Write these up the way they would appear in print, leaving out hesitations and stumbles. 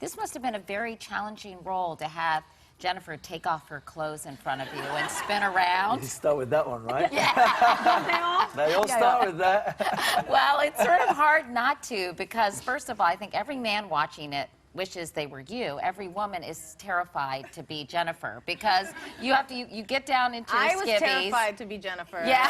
This must have been a very challenging role to have Jennifer take off her clothes in front of you and spin around. You start with that one, right? Yeah. They all start with that. Well, it's sort of hard not to because, first of all, I think every man watching it wishes they were you. Every woman is terrified to be Jennifer because you have to, you get down into your skivvies. I was terrified to be Jennifer. Yeah.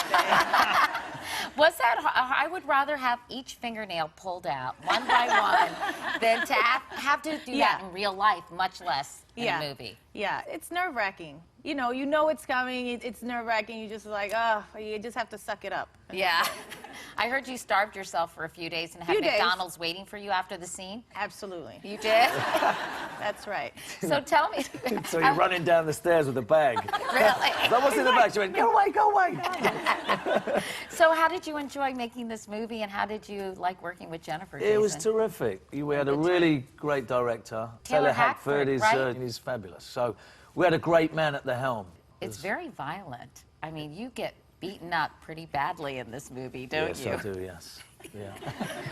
Was that, I would rather have each fingernail pulled out one by one than to have to do that in real life, much less in a movie. Yeah, it's nerve-wracking. You know it's coming, it's nerve-wracking, you just like, oh, you just have to suck it up. Yeah. I heard you starved yourself for a few days and had McDonald's waiting for you after the scene. Absolutely. You did? That's right. So tell me. So you're running down the stairs with a bag. Really? That was in the back. She went, go away, go away. So how did you enjoy making this movie and how did you like working with Jennifer, Jason? It was terrific. We had a really great director. Taylor Hackford, right? He's fabulous. So we had a great man at the helm. It's very violent. I mean, you get beaten up pretty badly in this movie, don't you? Yes, I do, yes. Yeah.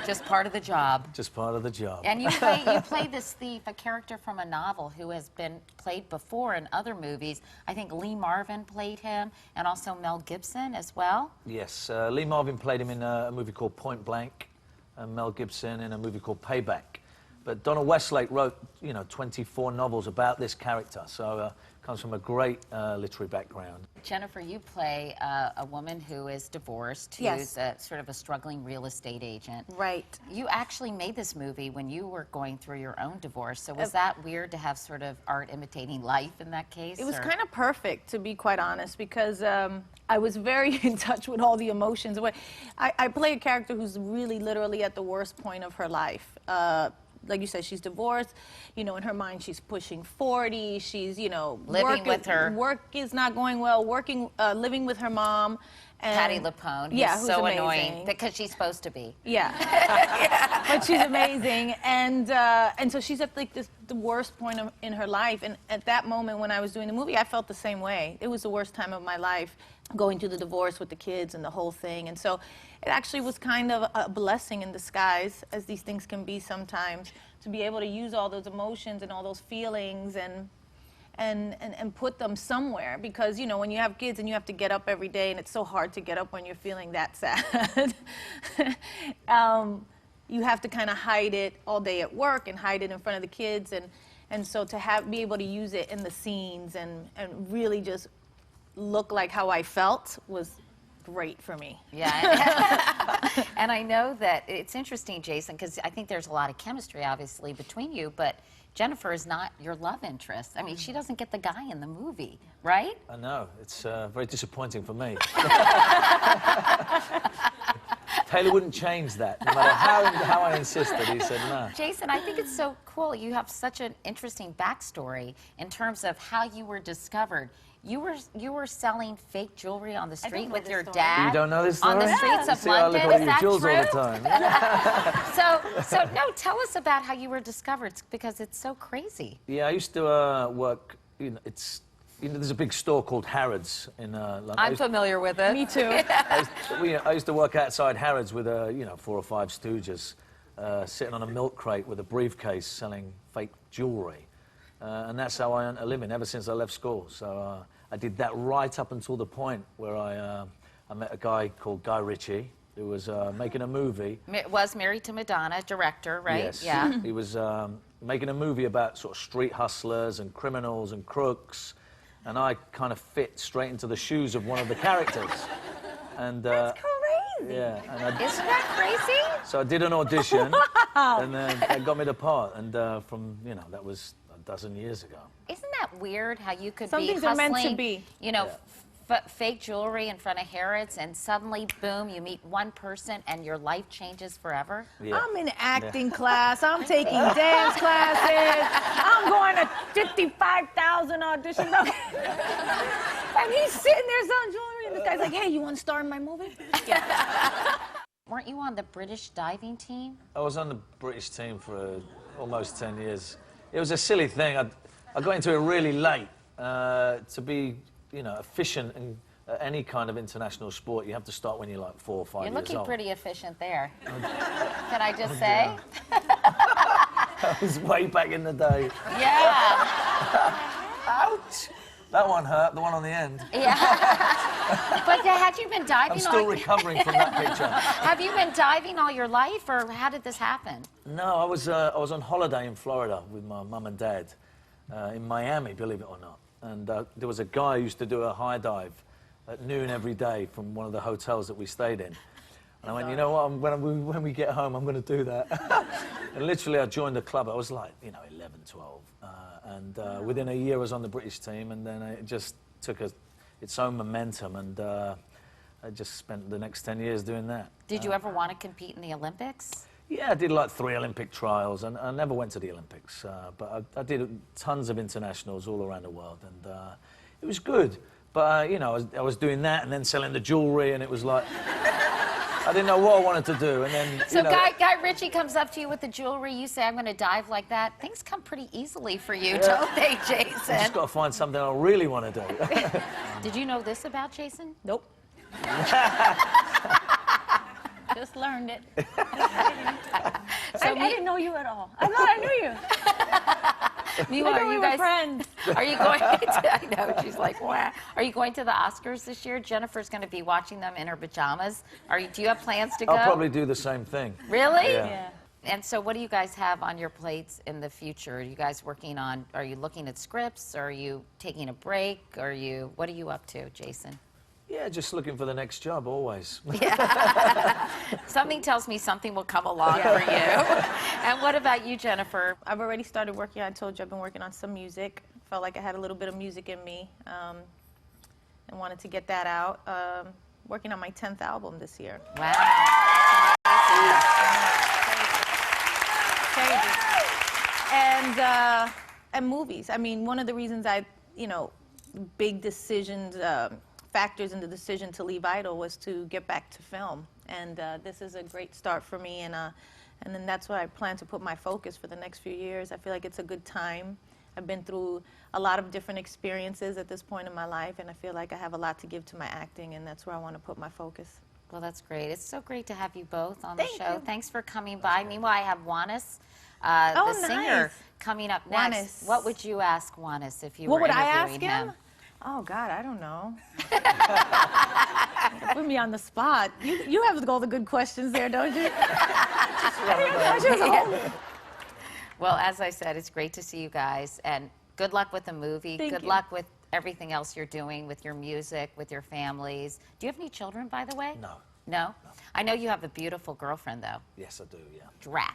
Just part of the job. Just part of the job. And you play this thief, a character from a novel who has been played before in other movies. I think Lee Marvin played him, and also Mel Gibson as well. Yes, Lee Marvin played him in a movie called Point Blank, and Mel Gibson in a movie called Payback. But Donald Westlake wrote, 24 novels about this character, so comes from a great literary background. Jennifer, you play a woman who is divorced, who's sort of a struggling real estate agent. Right. You actually made this movie when you were going through your own divorce, so was that weird to have sort of art imitating life in that case? It was kind of perfect, to be quite honest, because I was very in touch with all the emotions. I play a character who's really literally at the worst point of her life. Like you said, she's divorced. In her mind, she's pushing 40. She's, living with her. Work is not going well. Living with her mom. And Patti LuPone, who's so annoying because she's supposed to be. Yeah, but she's amazing, and so she's at like the worst point in her life. And at that moment when I was doing the movie, I felt the same way. It was the worst time of my life, going through the divorce with the kids and the whole thing. And so it actually was kind of a blessing in disguise, as these things can be sometimes, to be able to use all those emotions and all those feelings and put them somewhere, because when you have kids and you have to get up every day, and it's so hard to get up when you're feeling that sad. You have to kind of hide it all day at work and hide it in front of the kids, and so to be able to use it in the scenes and really just look like how I felt was great for me. Yeah. And I know that it's interesting, Jason, because I think there's a lot of chemistry obviously between you, but Jennifer is not your love interest. I mean, she doesn't get the guy in the movie, right? I know. It's very disappointing for me. Taylor wouldn't change that, no matter how I insisted. He said no. Jason, I think it's so cool. You have such an interesting backstory in terms of how you were discovered. You were selling fake jewelry on the street with your dad. You don't know this story? On the streets of London. Is that true? All the time. So no, tell us about how you were discovered, because it's so crazy. Yeah, I used to work. There's a big store called Harrods in London. I'm familiar with it. Me too. I used to work outside Harrods with 4 or 5 stooges, sitting on a milk crate with a briefcase selling fake jewelry. And that's how I earned a living ever since I left school. So I did that right up until the point where I met a guy called Guy Ritchie, who was making a movie. Was married to Madonna, director, right? Yes. Yeah. He was making a movie about sort of street hustlers and criminals and crooks, and I kind of fit straight into the shoes of one of the characters. And that's crazy. Yeah. And Isn't that crazy? So I did an audition, and then that got me the part. And that was a dozen years ago. Isn't that weird how you could Some be things hustling, are meant to be. fake jewelry in front of Harrods, and suddenly, boom, you meet one person and your life changes forever? Yeah. I'm in acting class. I'm taking dance classes. I'm going to 55,000 auditions. And he's sitting there selling jewelry, and this guy's like, hey, you want to star in my movie? Yeah. Weren't you on the British diving team? I was on the British team for almost 10 years. It was a silly thing. I got into it really late. To be, efficient in any kind of international sport, you have to start when you're like 4 or 5 years old. You're looking pretty efficient there. Can I just say? That was way back in the day. Yeah. Ouch! That one hurt, the one on the end. Yeah. But had you been diving? I'm still recovering from that picture. Have you been diving all your life, or how did this happen? No, I was on holiday in Florida with my mum and dad in Miami, believe it or not. And there was a guy who used to do a high dive at noon every day from one of the hotels that we stayed in. And I went, you know what, when we get home, I'm going to do that. And literally, I joined the club. I was like, 11, 12. And within a year, I was on the British team, and then it just took its own momentum, and I just spent the next 10 years doing that. Did you ever want to compete in the Olympics? Yeah, I did like 3 Olympic trials, and I never went to the Olympics. But I did tons of internationals all around the world, and it was good. But, I was doing that and then selling the jewellery, and it was like... I didn't know what I wanted to do, and then, So Guy Ritchie comes up to you with the jewelry, you say, I'm going to dive like that. Things come pretty easily for you, don't they, Jason? I just got to find something I really want to do. Did you know this about Jason? Nope. Just learned it. So I didn't know you at all. I thought I knew you. Meanwhile, I thought are we you were guys friends. Are you going to, I know, she's like, wow. Are you going to the Oscars this year? Jennifer's going to be watching them in her pajamas. Do you have plans to go? I'll probably do the same thing. Really? Yeah. And so what do you guys have on your plates in the future? Are you guys are you looking at scripts? Are you taking a break? What are you up to, Jason? Yeah, just looking for the next job, always. Yeah. Something tells me something will come along for you. And what about you, Jennifer? I've already started working. I told you I've been working on some music. Felt like I had a little bit of music in me, and wanted to get that out. Working on my 10th album this year. Wow. Crazy. And movies. I mean, one of the reasons big decisions, factors in the decision to leave Idol was to get back to film. And this is a great start for me, and then that's where I plan to put my focus for the next few years. I feel like it's a good time. I've been through a lot of different experiences at this point in my life, and I feel like I have a lot to give to my acting, and that's where I want to put my focus. Well, that's great. It's so great to have you both on the show. You. Thanks for coming by. Meanwhile, I have Juanis, the singer, nice. coming up next. Juanis. What would you ask Juanis if you What were would I interviewing ask him? Oh, God, I don't know. Put me on the spot. You have all the good questions there, don't you? Well, as I said, it's great to see you guys, and good luck with the movie. Thank Good you. luck with everything else you're doing with your music, with your families. Do you have any children, by the way? No. No? I know you have a beautiful girlfriend, though. Yes, I do, yeah. Drat.